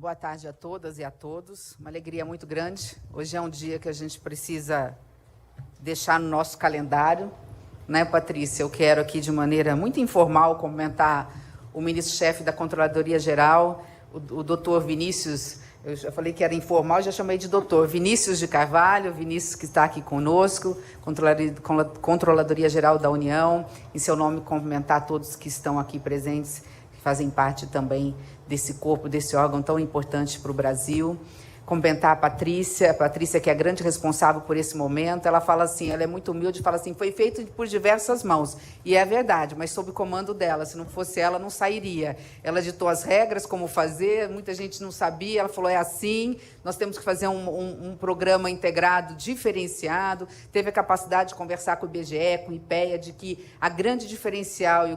Boa tarde a todas e a todos. Uma alegria muito grande. Hoje é um dia que a gente precisa deixar no nosso calendário, né, Patrícia? Eu quero aqui, de maneira muito informal, cumprimentar o ministro-chefe da Controladoria Geral, o doutor Vinícius. Eu já falei que era informal, já chamei de doutor Vinícius de Carvalho, Vinícius que está aqui conosco, Controladoria Geral da União. Em seu nome, cumprimentar todos que estão aqui presentes, que fazem parte também desse corpo, desse órgão tão importante para o Brasil. Cumprimentar a Patrícia, que é a grande responsável por esse momento. Ela fala assim, ela é muito humilde, fala assim, foi feito por diversas mãos. E é verdade, mas sob o comando dela. Se não fosse ela, não sairia. Ela ditou as regras, como fazer, muita gente não sabia. Ela falou, é assim, nós temos que fazer um programa integrado, diferenciado. Teve a capacidade de conversar com o IBGE, com o IPEA, de que a grande diferencial e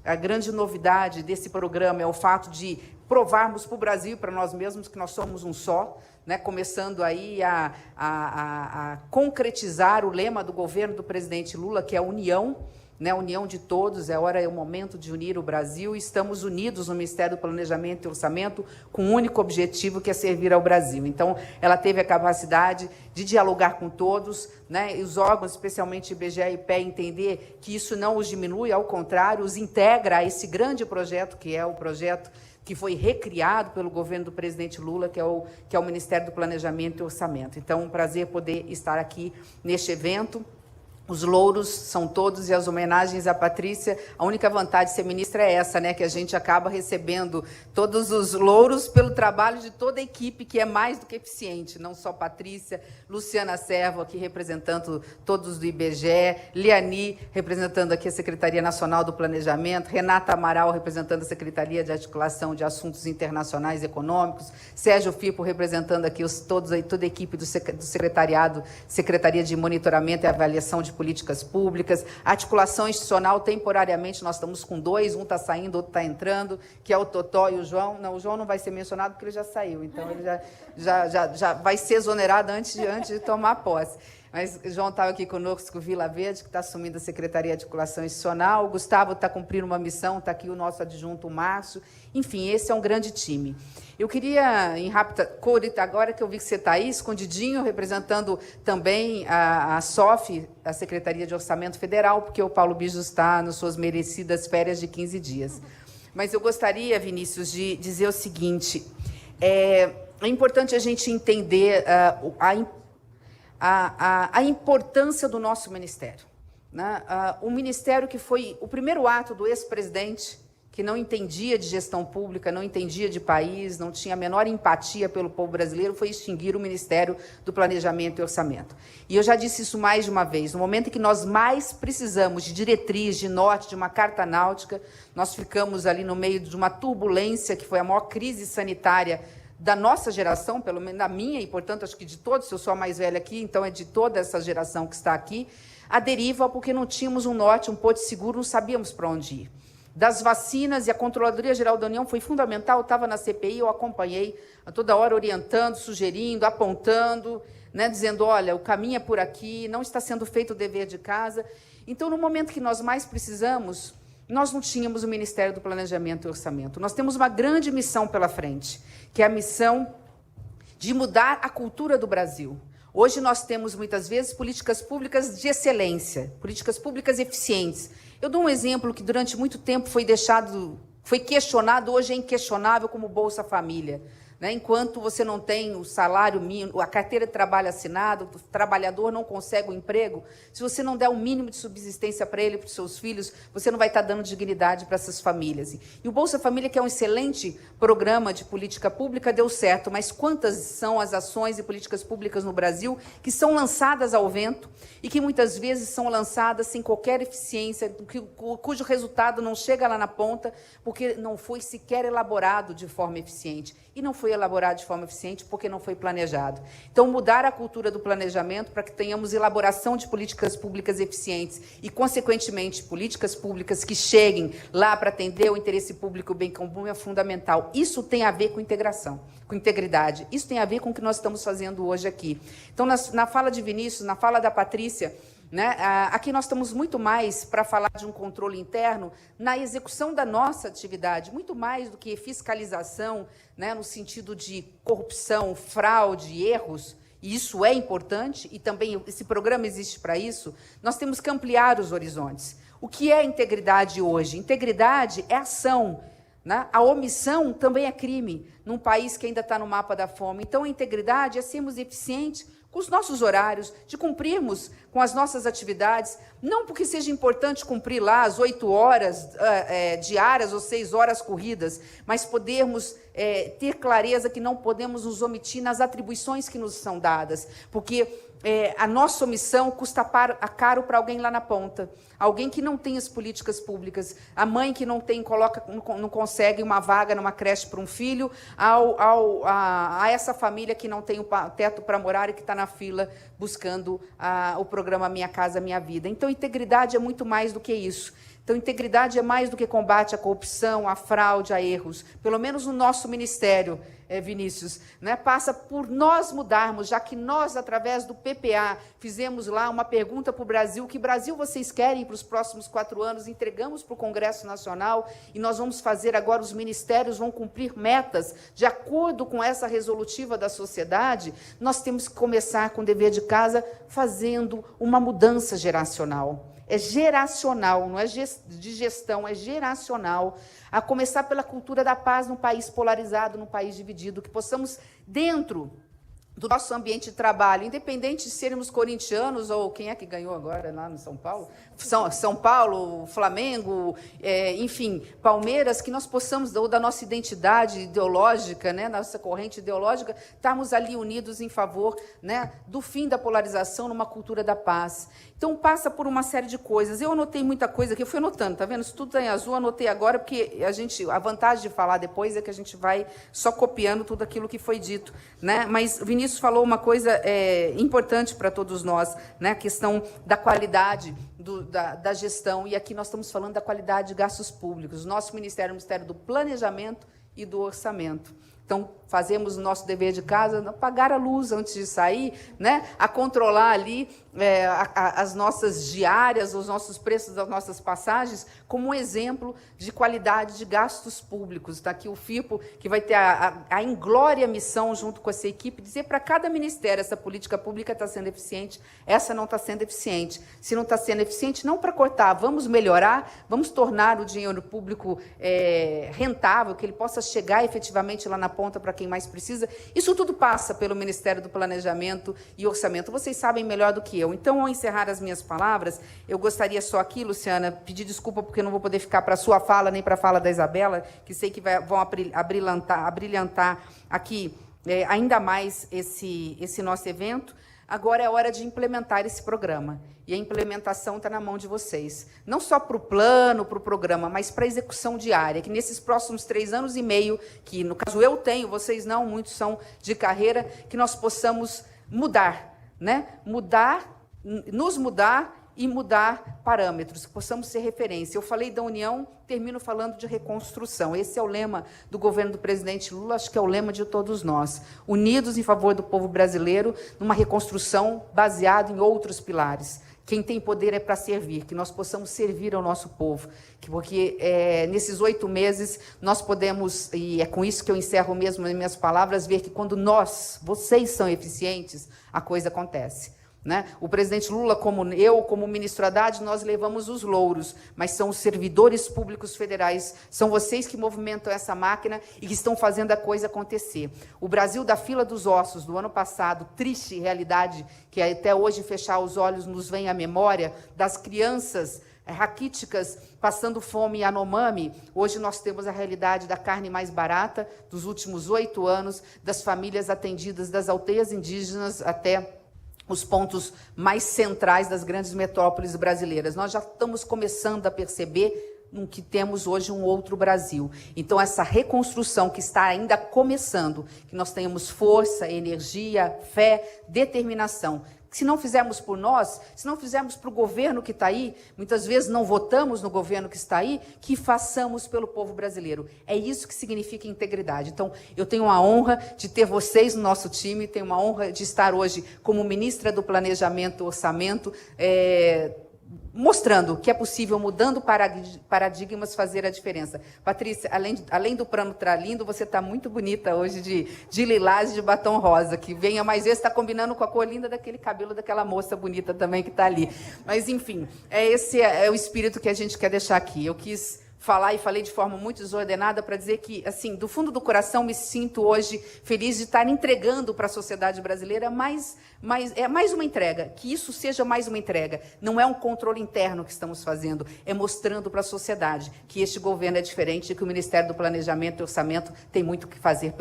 a grande novidade desse programa é o fato de provarmos para o Brasil e para nós mesmos que nós somos um só, né? Começando aí a concretizar o lema do governo do presidente Lula, que é a união, né? A união de todos, é o momento de unir o Brasil, e estamos unidos no Ministério do Planejamento e Orçamento com um único objetivo, que é servir ao Brasil. Então, ela teve a capacidade de dialogar com todos, né? E os órgãos, especialmente IBGE e IPEA, entender que isso não os diminui, ao contrário, os integra a esse grande projeto, que é o projeto que foi recriado pelo governo do presidente Lula, que é o Ministério do Planejamento e Orçamento. Então, um prazer poder estar aqui neste evento. Os louros são todos e as homenagens à Patrícia. A única vantagem de ser ministra é essa, né? Que a gente acaba recebendo todos os louros pelo trabalho de toda a equipe, que é mais do que eficiente. Não só Patrícia, Luciana Servo, aqui representando todos do IBGE, Liani, representando aqui a Secretaria Nacional do Planejamento, Renata Amaral, representando a Secretaria de Articulação de Assuntos Internacionais e Econômicos, Sérgio Fipo, representando aqui toda a equipe do Secretariado, Secretaria de Monitoramento e Avaliação de Políticas Públicas, articulação institucional, temporariamente nós estamos com dois, um está saindo, outro está entrando, que é o Totó e o João. Não, o João não vai ser mencionado porque ele já saiu, então ele já vai ser exonerado antes de tomar posse. Mas o João estava aqui conosco, o Vila Verde, que está assumindo a Secretaria de Articulação Institucional, o Gustavo está cumprindo uma missão, está aqui o nosso adjunto, o Márcio. Enfim, esse é um grande time. Eu queria, em rápida cor, agora que eu vi que você está aí, escondidinho, representando também a SOF, a Secretaria de Orçamento Federal, porque o Paulo Bijos está nas suas merecidas férias de 15 dias. Mas eu gostaria, Vinícius, de dizer o seguinte, é importante a gente entender a importância do nosso ministério, né? O ministério que foi o primeiro ato do ex-presidente, que não entendia de gestão pública, não entendia de país, não tinha a menor empatia pelo povo brasileiro, foi extinguir o Ministério do Planejamento e Orçamento. E eu já disse isso mais de uma vez, no momento em que nós mais precisamos de diretriz, de norte, de uma carta náutica, nós ficamos ali no meio de uma turbulência, que foi a maior crise sanitária da nossa geração, pelo menos da minha, e, portanto, acho que de todos, eu sou a mais velha aqui, então é de toda essa geração que está aqui, a deriva, porque não tínhamos um norte, um porto seguro, não sabíamos para onde ir. Das vacinas, e a Controladoria Geral da União foi fundamental, eu estava na CPI, eu acompanhei, a toda hora orientando, sugerindo, apontando, né, dizendo, olha, o caminho é por aqui, não está sendo feito o dever de casa. Então, no momento que nós mais precisamos, nós não tínhamos o Ministério do Planejamento e Orçamento. Nós temos uma grande missão pela frente, que é a missão de mudar a cultura do Brasil. Hoje nós temos, muitas vezes, políticas públicas de excelência, políticas públicas eficientes. Eu dou um exemplo que durante muito tempo foi questionado, hoje é inquestionável, como Bolsa Família. Né? Enquanto você não tem o salário mínimo, a carteira de trabalho assinada, o trabalhador não consegue o emprego, se você não der um mínimo de subsistência para ele, para os seus filhos, você não vai estar dando dignidade para essas famílias. E o Bolsa Família, que é um excelente programa de política pública, deu certo, mas quantas são as ações e políticas públicas no Brasil que são lançadas ao vento e que muitas vezes são lançadas sem qualquer eficiência, cujo resultado não chega lá na ponta, porque não foi sequer elaborado de forma eficiente. E não foi elaborado de forma eficiente porque não foi planejado. Então, mudar a cultura do planejamento para que tenhamos elaboração de políticas públicas eficientes e, consequentemente, políticas públicas que cheguem lá para atender o interesse público, o bem comum, é fundamental. Isso tem a ver com integração, com integridade. Isso tem a ver com o que nós estamos fazendo hoje aqui. Então, na fala de Vinícius, na fala da Patrícia, né? Aqui nós estamos muito mais para falar de um controle interno na execução da nossa atividade, muito mais do que fiscalização, né, no sentido de corrupção, fraude, erros, e isso é importante, e também esse programa existe para isso. Nós temos que ampliar os horizontes. O que é integridade hoje? Integridade é ação, né? A omissão também é crime, num país que ainda está no mapa da fome. Então, a integridade é sermos eficientes com os nossos horários, de cumprirmos com as nossas atividades, não porque seja importante cumprir lá as 8 horas diárias ou 6 horas corridas, mas podermos ter clareza que não podemos nos omitir nas atribuições que nos são dadas, porque a nossa omissão custa caro para alguém lá na ponta, alguém que não tem as políticas públicas, a mãe que não consegue uma vaga numa creche para um filho, a essa família que não tem o teto para morar e que está na fila buscando o programa Minha Casa Minha Vida. Então, integridade é muito mais do que isso. Então, integridade é mais do que combate à corrupção, à fraude, a erros. Pelo menos no nosso ministério, Vinícius, né, passa por nós mudarmos, já que nós, através do PPA, fizemos lá uma pergunta para o Brasil, que Brasil vocês querem para os próximos 4 anos, entregamos para o Congresso Nacional, e nós vamos fazer agora, os ministérios vão cumprir metas de acordo com essa resolutiva da sociedade. Nós temos que começar com o dever de casa, fazendo uma mudança geracional. É geracional, não é de gestão, é geracional, a começar pela cultura da paz num país polarizado, num país dividido, que possamos, dentro do nosso ambiente de trabalho, independente de sermos corintianos ou quem é que ganhou agora lá no São Paulo, São Paulo, Flamengo, enfim, Palmeiras, que nós possamos, ou da nossa identidade ideológica, né, nossa corrente ideológica, estarmos ali unidos em favor, né, do fim da polarização numa cultura da paz. Então, passa por uma série de coisas. Eu anotei muita coisa aqui, eu fui anotando, tá vendo? Isso tudo está em azul, anotei agora, porque a vantagem de falar depois é que a gente vai só copiando tudo aquilo que foi dito, né? Mas Vinícius falou uma coisa importante para todos nós, né? A questão da qualidade da gestão, e aqui nós estamos falando da qualidade de gastos públicos. Nosso ministério é o Ministério do Planejamento e do Orçamento. Então, fazemos o nosso dever de casa, pagar a luz antes de sair, né? A controlar ali as nossas diárias, os nossos preços das nossas passagens, como um exemplo de qualidade de gastos públicos. Está aqui o FIPO, que vai ter a inglória missão, junto com essa equipe, dizer para cada ministério: essa política pública está sendo eficiente, essa não está sendo eficiente. Se não está sendo eficiente, não para cortar, vamos melhorar, vamos tornar o dinheiro público rentável, que ele possa chegar efetivamente lá na ponta para quem mais precisa. Isso tudo passa pelo Ministério do Planejamento e Orçamento. Vocês sabem melhor do que eu. Então, ao encerrar as minhas palavras, eu gostaria só aqui, Luciana, pedir desculpa porque eu não vou poder ficar para a sua fala nem para a fala da Isabela, que sei que vão abrilhantar aqui ainda mais esse nosso evento. Agora é hora de implementar esse programa. E a implementação está na mão de vocês. Não só para o plano, para o programa, mas para a execução diária, que nesses próximos 3 anos e meio, que no caso eu tenho, vocês não, muitos são de carreira, que nós possamos mudar, né? Nos mudar e mudar parâmetros, que possamos ser referência. Eu falei da união, termino falando de reconstrução. Esse é o lema do governo do presidente Lula, acho que é o lema de todos nós. Unidos em favor do povo brasileiro, numa reconstrução baseada em outros pilares. Quem tem poder é para servir, que nós possamos servir ao nosso povo, porque nesses 8 meses nós podemos, e é com isso que eu encerro mesmo as minhas palavras, ver que quando vocês são eficientes, a coisa acontece. Né? O presidente Lula, como eu, como ministro Haddad, nós levamos os louros, mas são os servidores públicos federais, são vocês que movimentam essa máquina e que estão fazendo a coisa acontecer. O Brasil da fila dos ossos do ano passado, triste realidade, que até hoje fechar os olhos nos vem à memória, das crianças raquíticas passando fome em Yanomami. Hoje nós temos a realidade da carne mais barata dos últimos 8 anos, das famílias atendidas das aldeias indígenas até os pontos mais centrais das grandes metrópoles brasileiras. Nós já estamos começando a perceber que temos hoje um outro Brasil. Então, essa reconstrução que está ainda começando, que nós tenhamos força, energia, fé, determinação, Se não fizermos por nós, se não fizermos para o governo que está aí, muitas vezes não votamos no governo que está aí, que façamos pelo povo brasileiro. É isso que significa integridade. Então, eu tenho a honra de ter vocês no nosso time, tenho uma honra de estar hoje como ministra do Planejamento e Orçamento, mostrando que é possível, mudando paradigmas, fazer a diferença. Patrícia, além do plano Tralindo, você está muito bonita hoje de lilás e de batom rosa, que venha mais vezes, está combinando com a cor linda daquele cabelo daquela moça bonita também que está ali. Mas, enfim, esse é o espírito que a gente quer deixar aqui. Eu quis falar e falei de forma muito desordenada para dizer que, assim, do fundo do coração, me sinto hoje feliz de estar entregando para a sociedade brasileira mais uma entrega, que isso seja mais uma entrega. Não é um controle interno que estamos fazendo, é mostrando para a sociedade que este governo é diferente e que o Ministério do Planejamento e Orçamento tem muito o que fazer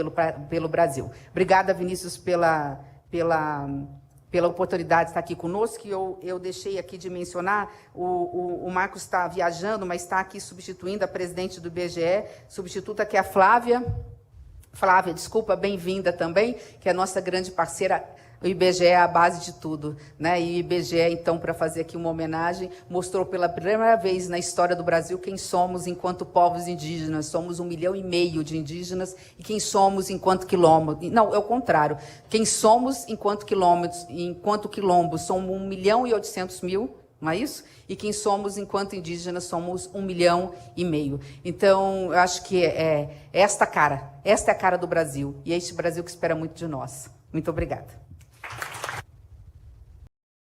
pelo Brasil. Obrigada, Vinícius, pela oportunidade de estar aqui conosco, que eu deixei aqui de mencionar, o Marcos está viajando, mas está aqui substituindo a presidente do IBGE, substituta que é a Flávia. Flávia, desculpa, bem-vinda também, que é a nossa grande parceira. O IBGE é a base de tudo, né? E o IBGE, então, para fazer aqui uma homenagem, mostrou pela primeira vez na história do Brasil quem somos enquanto povos indígenas. Somos 1,5 milhão de indígenas e quem somos enquanto quilombo. Não, é o contrário. Quem somos enquanto quilombos somos 1.800.000, não é isso? E quem somos enquanto indígenas somos 1,5 milhão. Então, eu acho que esta é a cara do Brasil. E é este Brasil que espera muito de nós. Muito obrigada.